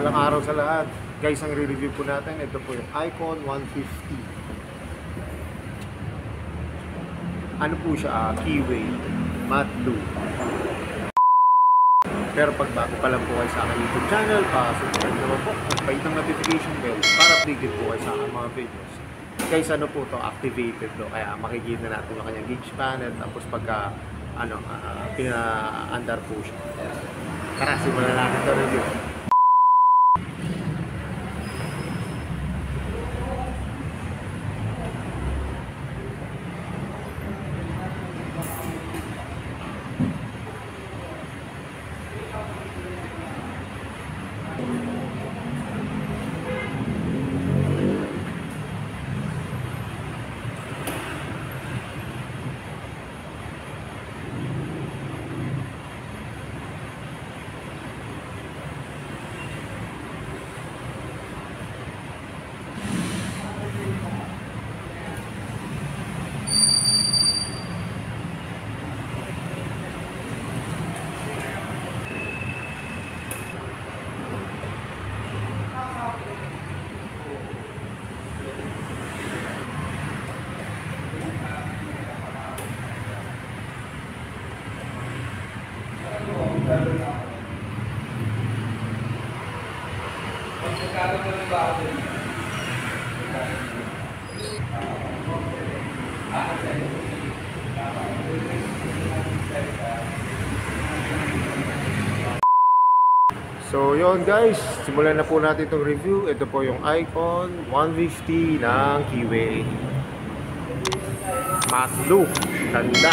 Mapagpalang araw sa lahat. Guys, ang re-review po natin, ito po yung Icon 150. Ano po siya? Keyway Matte Blue. Pero pag bago pa lang po kayo sa aking YouTube channel, pa-subscribe naman po. Pahit ng notification bell para updated po kayo sa aking mga videos. Guys, ano po to? Activated to. Kaya makikita natin yung kanyang gauge panel. Tapos pagka pina-under po siya. Tara, simulan natin ito review. So yun guys, simulan na po natin itong review. Ito po yung Icon 150 ng Keyway Matte Blue. Ganda.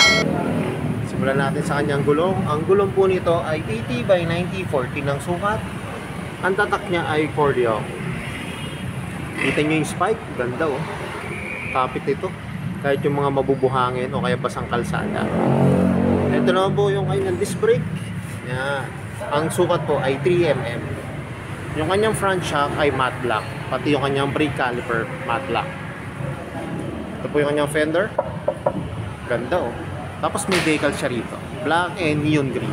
Simulan natin sa kanyang gulong. Ang gulong po nito ay 80 by 90, 40 ng sukat. Ang tatak niya ay cordial. Kita nyo yung spike, ganda oh. Kapit ito. Kahit yung mga mabubuhangin o kaya basang kalsada. Ito naman po yung kanyang disc brake. Yan. Ang sukat po ay 3mm. Yung kanyang front shock ay matte black. Pati yung kanyang brake caliper matte black. Ito po yung kanyang fender. Ganda oh. Tapos may decal siya rito. Black and neon green.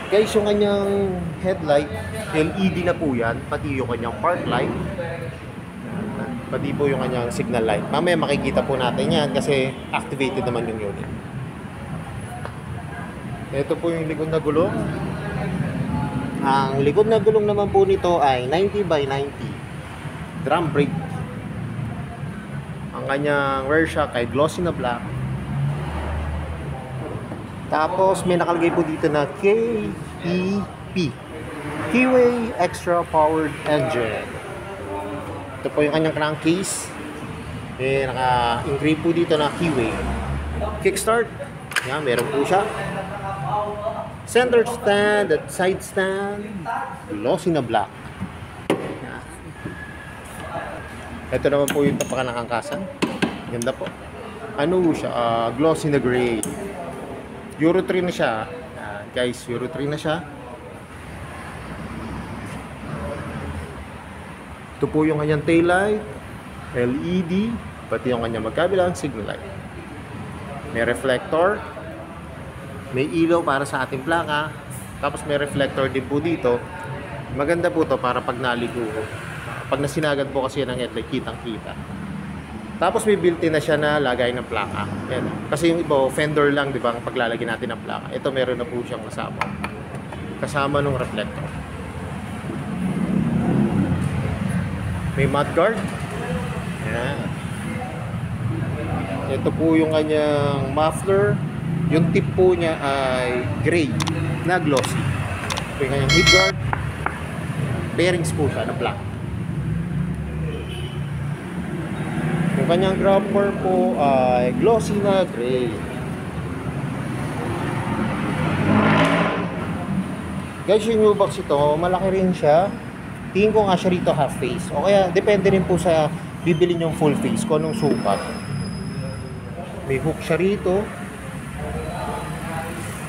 Guys, yung kanyang headlight, LED na po yan. Pati yung kanyang park light. Pati po yung kanyang signal light. Mamaya makikita po natin yan kasi activated naman yung unit. Ito po yung likod na gulong. Ang likod na gulong naman po nito ay 90 by 90. Drum brake. Ang kanyang rear shock ay glossy na black. Tapos may nakalagay po dito na KEP. Keyway Extra Powered Engine. Ito po yung kanyang crankcase. May naka-engrave po dito na Keyway. Kickstart. Yan, meron po siya. Center stand at side stand, glossy na black. Ito naman po yung tapakan ng angkasan. Ganda po. Ano siya? Glossy na gray. Euro 3 na siya. Guys, Euro 3 na siya. Ito po yung kanyang taillight, LED, pati yung kanyang magkabilang signal light. May reflector. May ilaw para sa ating plaka. Tapos may reflector din po dito. Maganda po to para pag naligo. Pag nasinagad po kasi ng headlight, kitang-kita. Tapos may built-in na siya na lagay ng plaka. Yan. Kasi yung iba, fender lang, di ba? Paglalagay natin ng plaka. Ito meron na po siyang kasama. Kasama ng reflector. May mudguard. Yan. Ito po yung kanyang muffler. Yung tip po niya ay gray na glossy. Ito yung kanyang head guard. Bearings po siya na black. Yung kanyang grabber po ay glossy na gray. Guys, yung new box ito, malaki rin siya. Tingin ko nga siya rito half face. O kaya, depende rin po sa bibili nyong full face kung anong sukat. May hook siya rito.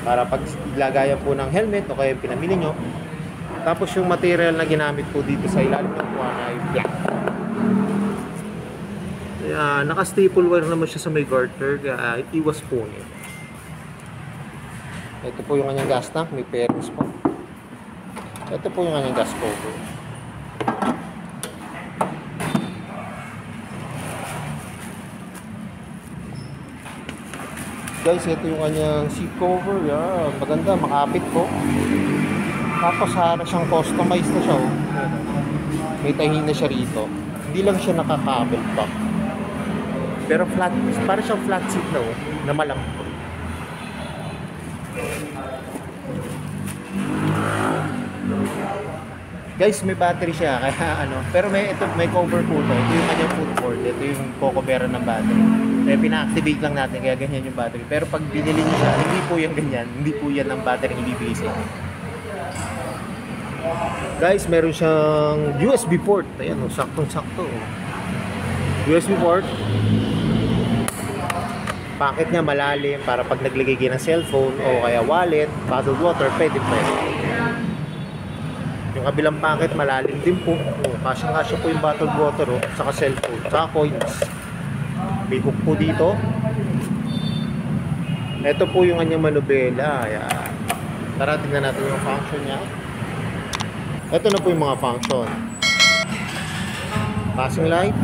Para pag ilagayan po ng helmet o kaya pinamili nyo. Tapos yung material na ginamit po dito sa ilalim ng kuwan ay black. Naka-staple wire naman siya sa may garter, kaya iwas po niya. Ito po yung kanyang gas tank, may pairings po. Ito po yung kanyang gas cover. Guys, ito yung kanyang seat cover. Yan, maganda, makapit po. Tapos harap siyang customized na siya. Oh. May tahi na siya rito. Hindi lang siya nakakabel back. Pero flat, para siyang flat seat na, oh, na malambot. Guys, may battery siya, kaya ano, pero may cover po to. Ito yung kanyang footboard, ito yung cover ng battery. Kaya pina-activate lang natin, kaya ganyan yung battery. Pero pag binili niyo siya, hindi po yung ganyan, hindi po yan ang battery ibibigay sa inyo. Guys, meron siyang USB port. Ayan, oh, saktong-sakto. USB port. Packet niya malalim para pag naglagay kayo ng cellphone o kaya wallet, bottled water, pwede. Yung kabilang packet malalim din po. Oh, kasyang-kasya po yung bottled water, oh, saka cellphone, saka coins. May hook po dito. Ito po yung kanyang manubela. Ayan. Tara, tingnan natin yung function niya. Ito na po yung mga function. Passing light,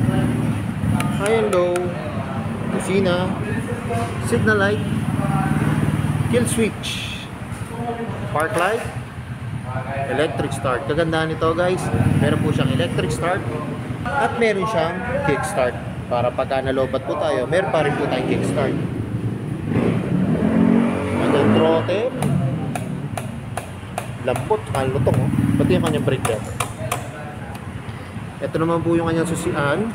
high and low, kusina, signal light, kill switch, park light, electric start. Kagandahan nito guys, meron po siyang electric start at meron siyang kick start. Para pagka nalobat po tayo, meron pa rin po tayong kick start. Ang throttle, lambot, kalutong, oh. Pati yung kanyang brake lever. Ito naman po yung kanyang susian.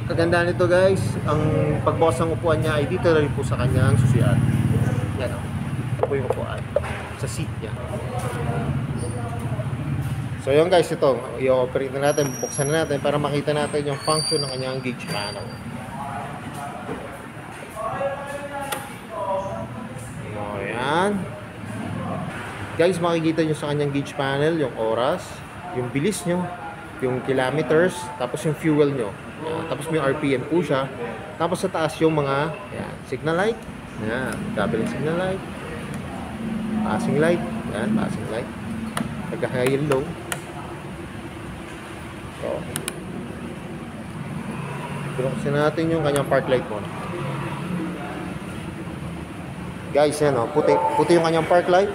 Kagandahan nito guys, ang pagbukas ng upuan niya ay dito rin po sa kanyang susian. Yan, oh. Ito po yung upuan sa seat niya. So yun guys, ito i-operate na natin, buksan na natin para makita natin yung function ng kanyang gauge panel. So yan guys, makikita nyo sa kanyang gauge panel yung oras, yung bilis nyo, yung kilometers, tapos yung fuel nyo. Yan. Tapos may RPM po siya. Tapos sa taas yung mga yan, signal light. Yan, double signal light, passing light. Yan, passing light. Pagka-high and low. So, pinuksan natin yung kanyang park light mo. Guys, yan o, puti yung kanyang park light.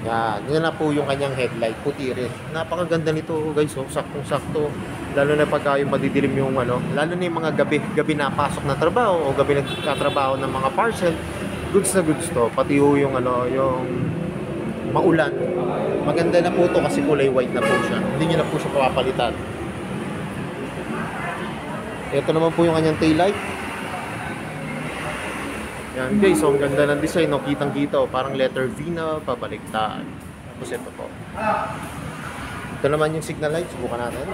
Yan na po yung kanyang headlight, puti rin. Napakaganda nito guys, oh, saktong-sakto. Lalo na pagka yung madidilim yung ano, lalo na yung mga gabi na pasok na trabaho o gabi nagtatrabaho ng mga parcel. Goods na goods to, pati yung ano, yung maulan. Maganda na po to kasi kulay white na po siya. Hindi nyo na po siya papalitan. Ito naman po yung kanyang tail light. Yan guys, so ang ganda ng design, no? Kitang-kita, parang letter V na pabaligtaan. Tapos ito po. Ito naman yung signal light, subukan natin.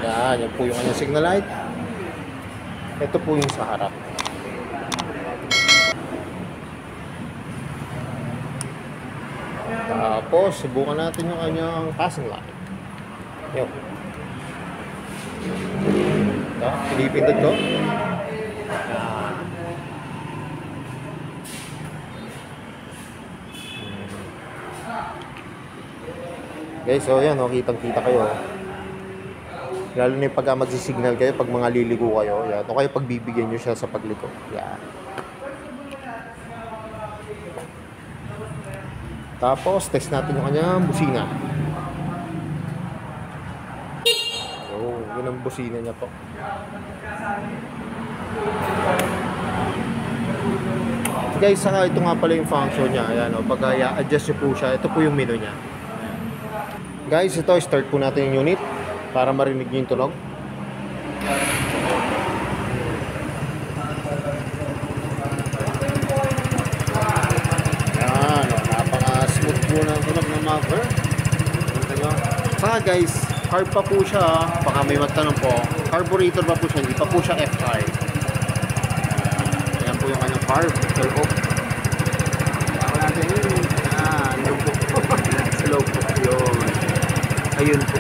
Yan po yung kanyang signal light. Ito po yung sa harap. Tapos, subukan natin yung kanyang passing light. Yun. Ito, pinipindot ko. Guys, so yan, oh, kitang-kita kayo. Lalo na yung pagka magsisignal kayo, pag mga liligo kayo. Yan. O kayo pagbibigyan nyo siya sa pagligo. Yan. Tapos, test natin yung kanyang busina. Oh, yun ang busina niya po. Guys, saka ito nga pala yung function niya. Ayan, oh, pag i-adjust nyo po siya, ito po yung menu niya. Guys, ito, start po natin yung unit para marinig nyo yung tunog. Ayan, oh, napaka-smooth po ng tunog ng muffler. Saka guys, carb pa po siya. Baka may magtanong po, carburetor pa po siya, hindi pa po siya F5. Ayan po yung kanyang carb. Turbo. Ako natin yun. Ayan, yun po. Slow po yun. Ayun po.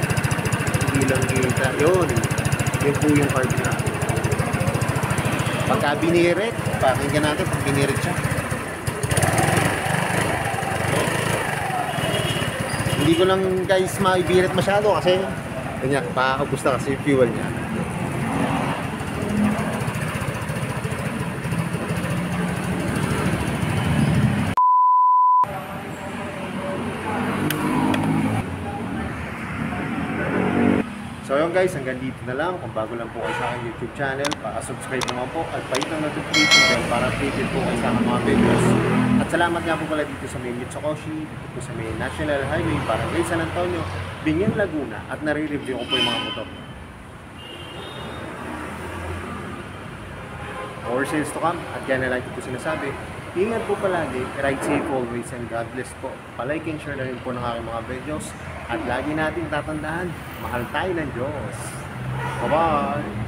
Hindi lang kita. Yun. Yun po yung carb na. Pagka pagka binirit, pakinggan natin pag binirit siya. Hindi ko lang guys maibirit masyado kasi ganyan, pakakabos na kasi yung fuel niya. So yun guys, hanggang dito na lang. Kung bago lang po kayo sa aking YouTube channel, subscribe naman po at pahit ang notification bell para updated po kayo sa aking mga videos. At salamat nga po pala dito sa may Mitsukoshi, dito po sa may National Highway, Barangay San Antonio, Binyan, Laguna, at nare-review ko po yung mga motor. More sales to come, at yan na lang po sinasabi. Ingat po palagi, ride safe always, and God bless po. Palike and share na rin po ng aking mga videos. At lagi natin tatandaan, mahal tayo ng Diyos. Bye-bye!